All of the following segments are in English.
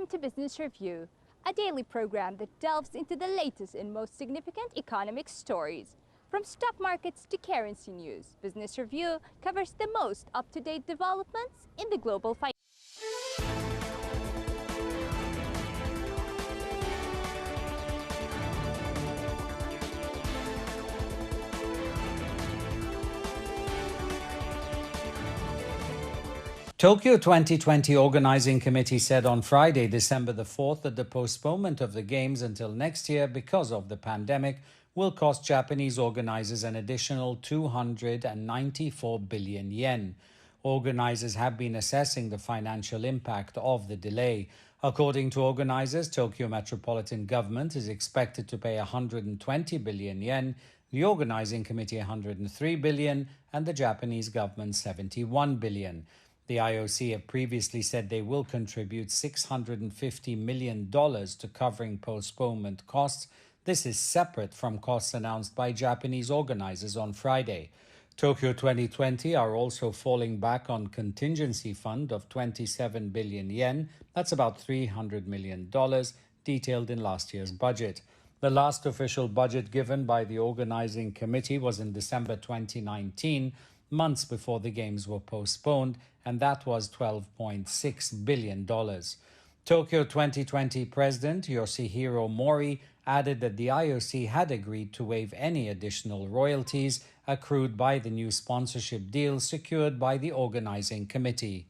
Welcome to Business Review, a daily program that delves into the latest and most significant economic stories. From stock markets to currency news, Business Review covers the most up-to-date developments in the global finance. Tokyo 2020 Organizing Committee said on Friday, December the 4th, that the postponement of the Games until next year because of the pandemic will cost Japanese organizers an additional 294 billion yen. Organizers have been assessing the financial impact of the delay. According to organizers, Tokyo Metropolitan Government is expected to pay 120 billion yen, the Organizing Committee 103 billion, and the Japanese government 71 billion. The IOC have previously said they will contribute $650 million to covering postponement costs. This is separate from costs announced by Japanese organizers on Friday. Tokyo 2020 are also falling back on contingency fund of 27 billion yen. That's about $300 million, detailed in last year's budget. The last official budget given by the organizing committee was in December 2019, months before the Games were postponed, and that was $12.6 billion. Tokyo 2020 President Yoshihiro Mori added that the IOC had agreed to waive any additional royalties accrued by the new sponsorship deal secured by the organizing committee.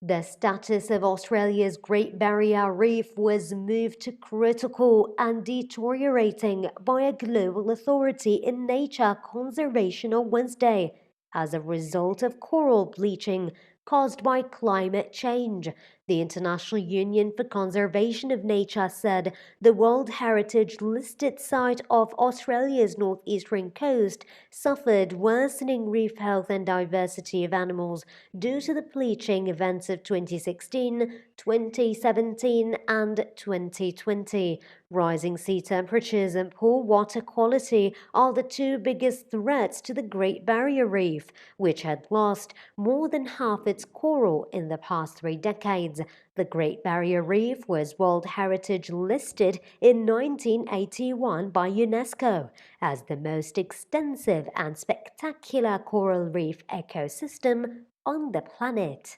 The status of Australia's Great Barrier Reef was moved to critical and deteriorating by a global authority in nature conservation on Wednesday as a result of coral bleaching caused by climate change. The International Union for Conservation of Nature said the World Heritage listed site of Australia's northeastern coast suffered worsening reef health and diversity of animals due to the bleaching events of 2016, 2017, and 2020. Rising sea temperatures and poor water quality are the two biggest threats to the Great Barrier Reef, which had lost more than half its coral in the past 3 decades. The Great Barrier Reef was World Heritage listed in 1981 by UNESCO as the most extensive and spectacular coral reef ecosystem on the planet.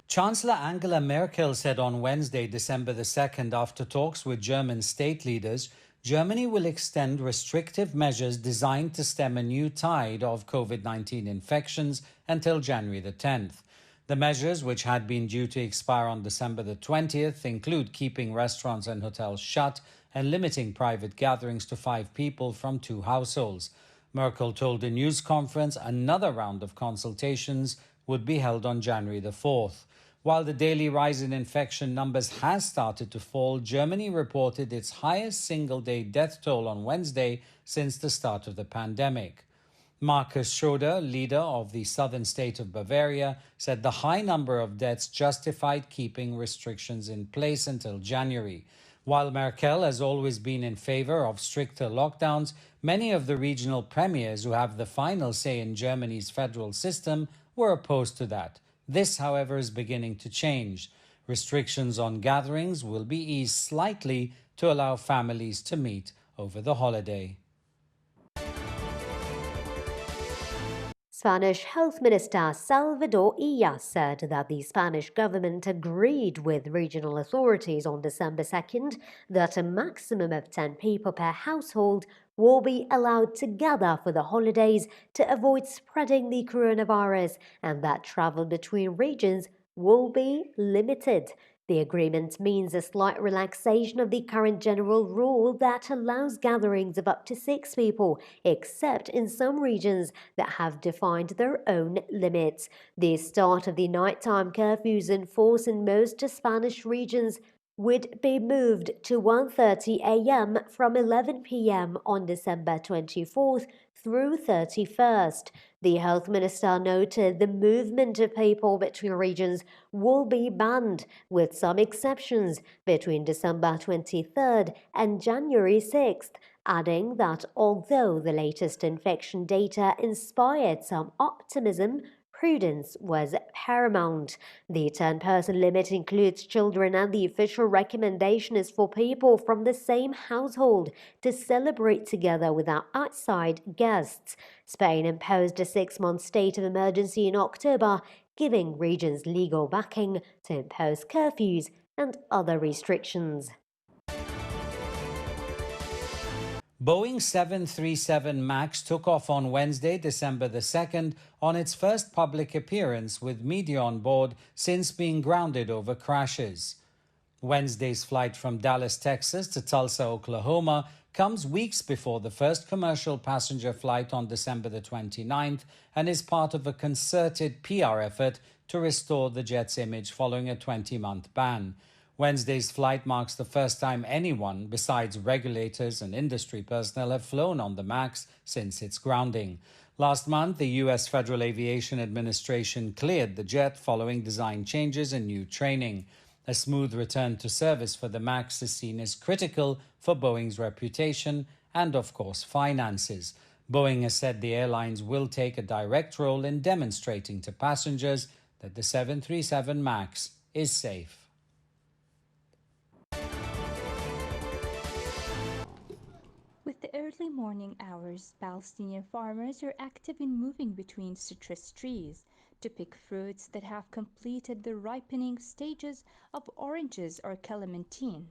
Chancellor Angela Merkel said on Wednesday, December the 2nd, after talks with German state leaders, Germany will extend restrictive measures designed to stem a new tide of COVID-19 infections until January the 10th. The measures, which had been due to expire on December the 20th, include keeping restaurants and hotels shut and limiting private gatherings to 5 people from 2 households. Merkel told a news conference another round of consultations would be held on January the 4th. While the daily rise in infection numbers has started to fall, Germany reported its highest single-day death toll on Wednesday since the start of the pandemic. Markus Söder, leader of the southern state of Bavaria, said the high number of deaths justified keeping restrictions in place until January. While Merkel has always been in favor of stricter lockdowns, many of the regional premiers who have the final say in Germany's federal system were opposed to that. This, however, is beginning to change. Restrictions on gatherings will be eased slightly to allow families to meet over the holiday. Spanish Health Minister Salvador Illa said that the Spanish government agreed with regional authorities on December 2nd that a maximum of 10 people per household will be allowed to gather for the holidays to avoid spreading the coronavirus, and that travel between regions will be limited. The agreement means a slight relaxation of the current general rule that allows gatherings of up to 6 people, except in some regions that have defined their own limits. The start of the nighttime curfews in force in most Spanish regions would be moved to 1:30 a.m. from 11 p.m. on December 24th through 31st. The health minister noted the movement of people between regions will be banned, with some exceptions, between December 23rd and January 6th, adding that although the latest infection data inspired some optimism, prudence was paramount. The 10-person limit includes children, and the official recommendation is for people from the same household to celebrate together without outside guests. Spain imposed a 6-month state of emergency in October, giving regions legal backing to impose curfews and other restrictions. Boeing 737 MAX took off on Wednesday, December the 2nd, on its first public appearance with media on board since being grounded over crashes. Wednesday's flight from Dallas, Texas to Tulsa, Oklahoma comes weeks before the first commercial passenger flight on December the 29th and is part of a concerted PR effort to restore the jet's image following a 20-month ban. Wednesday's flight marks the first time anyone, besides regulators and industry personnel, have flown on the MAX since its grounding. Last month, the U.S. Federal Aviation Administration cleared the jet following design changes and new training. A smooth return to service for the MAX is seen as critical for Boeing's reputation and, of course, finances. Boeing has said the airlines will take a direct role in demonstrating to passengers that the 737 MAX is safe. With the early morning hours, Palestinian farmers are active in moving between citrus trees to pick fruits that have completed the ripening stages of oranges or clementine.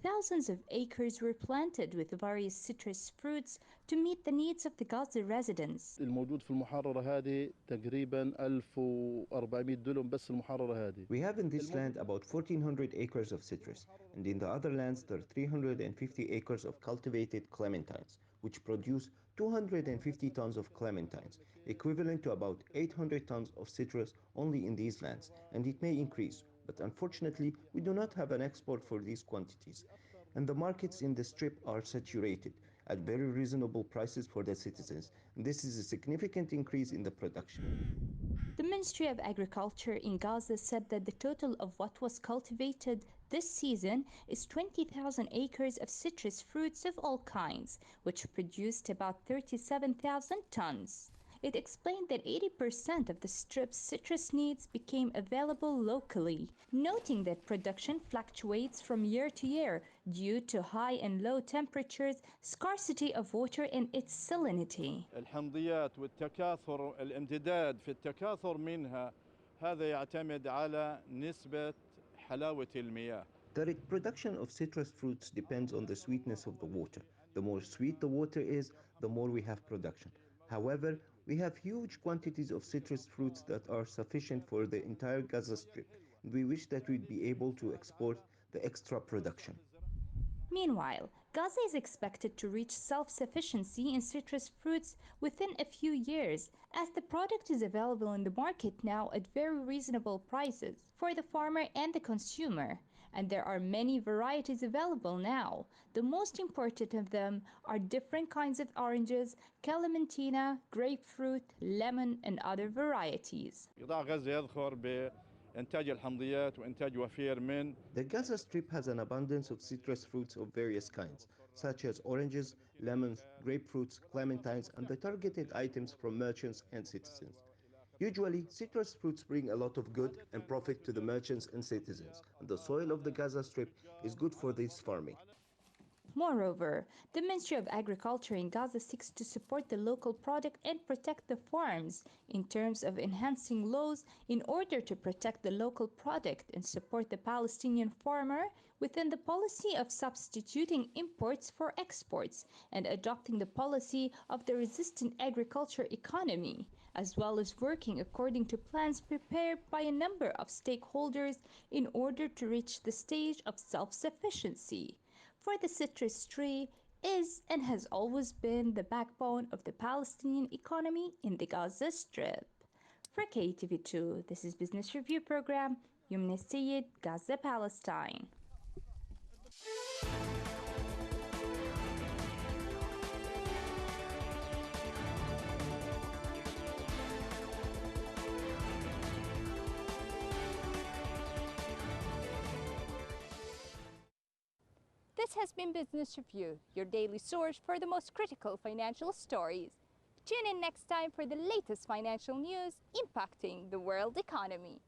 Thousands of acres were planted with various citrus fruits to meet the needs of the Gaza residents. الموجود في المحررة هذه تقريبا 1400 دلم بس المحررة هذه. We have in this land about 1,400 acres of citrus, and in the other lands there are 350 acres of cultivated clementines, which produce 250 tons of clementines, equivalent to about 800 tons of citrus only in these lands, and it may increase. But unfortunately, we do not have an export for these quantities, and the markets in the strip are saturated at very reasonable prices for the citizens, and this is a significant increase in the production. The Ministry of Agriculture in Gaza said that the total of what was cultivated this season is 20,000 acres of citrus fruits of all kinds, which produced about 37,000 tons. It explained that 80% of the strip's citrus needs became available locally, noting that production fluctuates from year to year due to high and low temperatures, scarcity of water, and its salinity. الحمضيات والتكاثر الامتداد في التكاثر منها هذا يعتمد على نسبة حلاوة المياه. The production of citrus fruits depends on the sweetness of the water. The more sweet the water is, the more we have production. However, we have huge quantities of citrus fruits that are sufficient for the entire Gaza Strip, and we wish that we'd be able to export the extra production. Meanwhile, Gaza is expected to reach self-sufficiency in citrus fruits within a few years, as the product is available in the market now at very reasonable prices for the farmer and the consumer. And there are many varieties available now. The most important of them are different kinds of oranges, clementina, grapefruit, lemon, and other varieties. قطاع غزة يذخر بإنتاج الحمضيات وإنتاج وفير من. The Gaza Strip has an abundance of citrus fruits of various kinds, such as oranges, lemons, grapefruits, clementines, and the targeted items from merchants and citizens. Usually, citrus fruits bring a lot of good and profit to the merchants and citizens, and the soil of the Gaza Strip is good for this farming. Moreover, the Ministry of Agriculture in Gaza seeks to support the local product and protect the farms in terms of enhancing laws in order to protect the local product and support the Palestinian farmer within the policy of substituting imports for exports and adopting the policy of the resistant agriculture economy, as well as working according to plans prepared by a number of stakeholders in order to reach the stage of self-sufficiency. For the citrus tree is and has always been the backbone of the Palestinian economy in the Gaza Strip. For KTV2, this is Business Review Program, Yumna Sayed, Gaza, Palestine. This has been Business Review, your daily source for the most critical financial stories. Tune in next time for the latest financial news impacting the world economy.